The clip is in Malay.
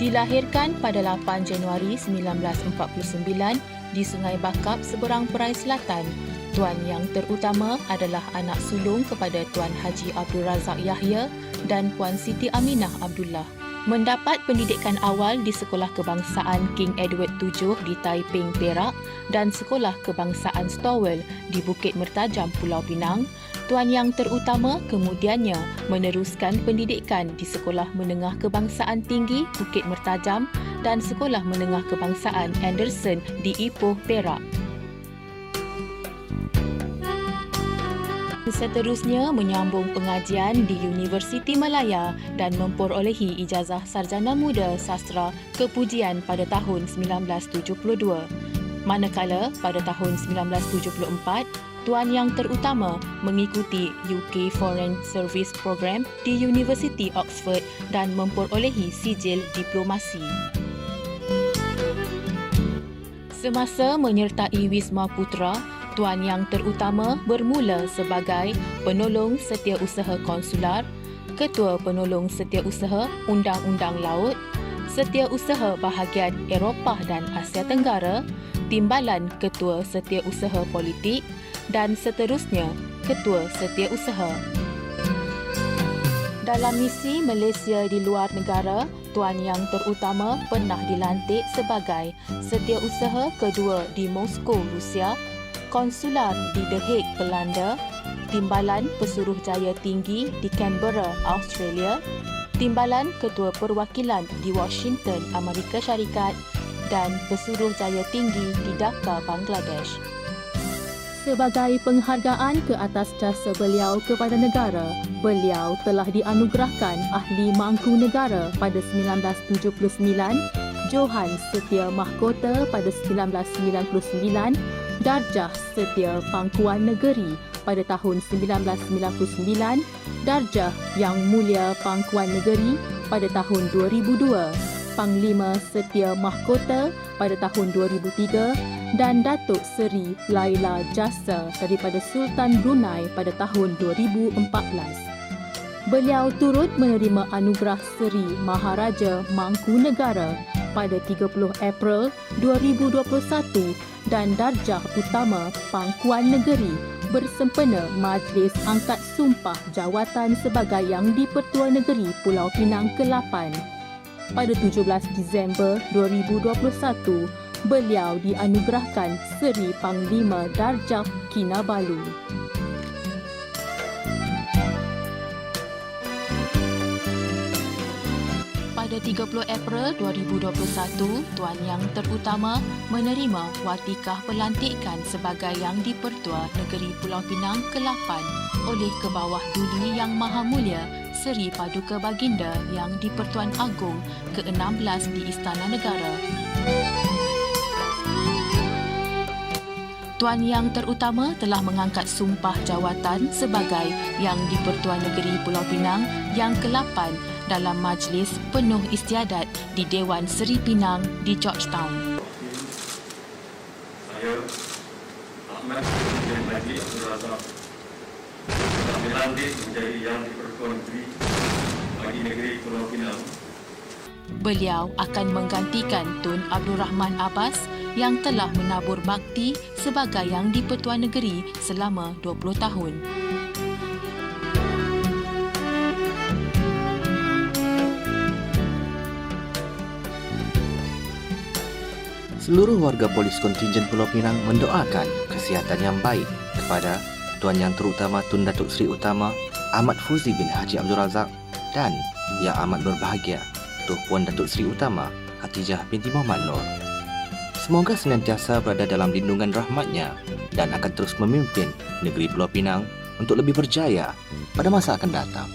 Dilahirkan pada 8 Januari 1949 di Sungai Bakap, seberang Perai Selatan, Tuan yang terutama adalah anak sulung kepada Tuan Haji Abdul Razak Yahya dan Puan Siti Aminah Abdullah. Mendapat pendidikan awal di Sekolah Kebangsaan King Edward VII di Taiping, Perak dan Sekolah Kebangsaan Stowell di Bukit Mertajam, Pulau Pinang, Tuan Yang Terutama kemudiannya meneruskan pendidikan di Sekolah Menengah Kebangsaan Tinggi Bukit Mertajam dan Sekolah Menengah Kebangsaan Anderson di Ipoh, Perak. Seterusnya menyambung pengajian di Universiti Malaya dan memperolehi ijazah Sarjana Muda Sastra Kepujian pada tahun 1972. Manakala pada tahun 1974, Tuan Yang Terutama mengikuti UK Foreign Service Program di Universiti Oxford dan memperolehi sijil diplomasi. Semasa menyertai Wisma Putra, Tuan Yang Terutama bermula sebagai Penolong Setiausaha Konsular, Ketua Penolong Setiausaha Undang-Undang Laut, Setiausaha Bahagian Eropah dan Asia Tenggara, Timbalan Ketua Setiausaha Politik dan seterusnya Ketua Setiausaha. Dalam misi Malaysia di luar negara, Tuan Yang Terutama pernah dilantik sebagai Setiausaha Kedua di Moskow, Rusia, Konsular di The Hague, Belanda, Timbalan Pesuruhjaya Tinggi di Canberra, Australia, Timbalan Ketua Perwakilan di Washington, Amerika Syarikat dan Pesuruhjaya Tinggi di Dhaka, Bangladesh. Sebagai penghargaan ke atas jasa beliau kepada negara, beliau telah dianugerahkan Ahli Mangku Negara pada 1979, Johan Setia Mahkota pada 1999, Darjah Setia Pangkuan Negeri pada tahun 1999, Darjah Yang Mulia Pangkuan Negeri pada tahun 2002, Panglima Setia Mahkota pada tahun 2003 dan Datuk Seri Laila Jasa daripada Sultan Brunei pada tahun 2014. Beliau turut menerima anugerah Seri Maharaja Mangkunegara pada 30 April 2021 dan Darjah Utama Pangkuan Negeri bersempena Majlis Angkat Sumpah Jawatan sebagai Yang di-Pertua Negeri Pulau Pinang ke-8. Pada 17 Disember 2021, beliau dianugerahkan Seri Panglima Darjah Kinabalu. Pada 30 April 2021, Tuan Yang Terutama menerima watikah pelantikan sebagai Yang di-Pertua Negeri Pulau Pinang ke-8 oleh Kebawah Duli Yang Maha Mulia Seri Paduka Baginda Yang di-Pertuan Agong ke-16 di Istana Negara. Tuan Yang Terutama telah mengangkat sumpah jawatan sebagai Yang di-Pertua Negeri Pulau Pinang yang ke-8 dalam majlis penuh istiadat di Dewan Seri Pinang di Georgetown. Saya Ahmad bin Haji Abdul Razak telah dilantik menjadi Yang di-Pertua Negeri bagi Negeri Pulau Pinang. Beliau akan menggantikan Tun Abdul Rahman Abbas yang telah menabur bakti sebagai Yang di-Pertua Negeri selama 20 tahun. Seluruh warga polis kontingen Pulau Pinang mendoakan kesihatan yang baik kepada Tuan Yang Terutama Tun Datuk Seri Utama Ahmad Fuzi bin Haji Abdul Razak dan Yang Amat Berbahagia Tuan Puan Datuk Seri Utama Khatijah binti Muhammad Noor. Semoga senantiasa berada dalam lindungan rahmatnya dan akan terus memimpin negeri Pulau Pinang untuk lebih berjaya pada masa akan datang.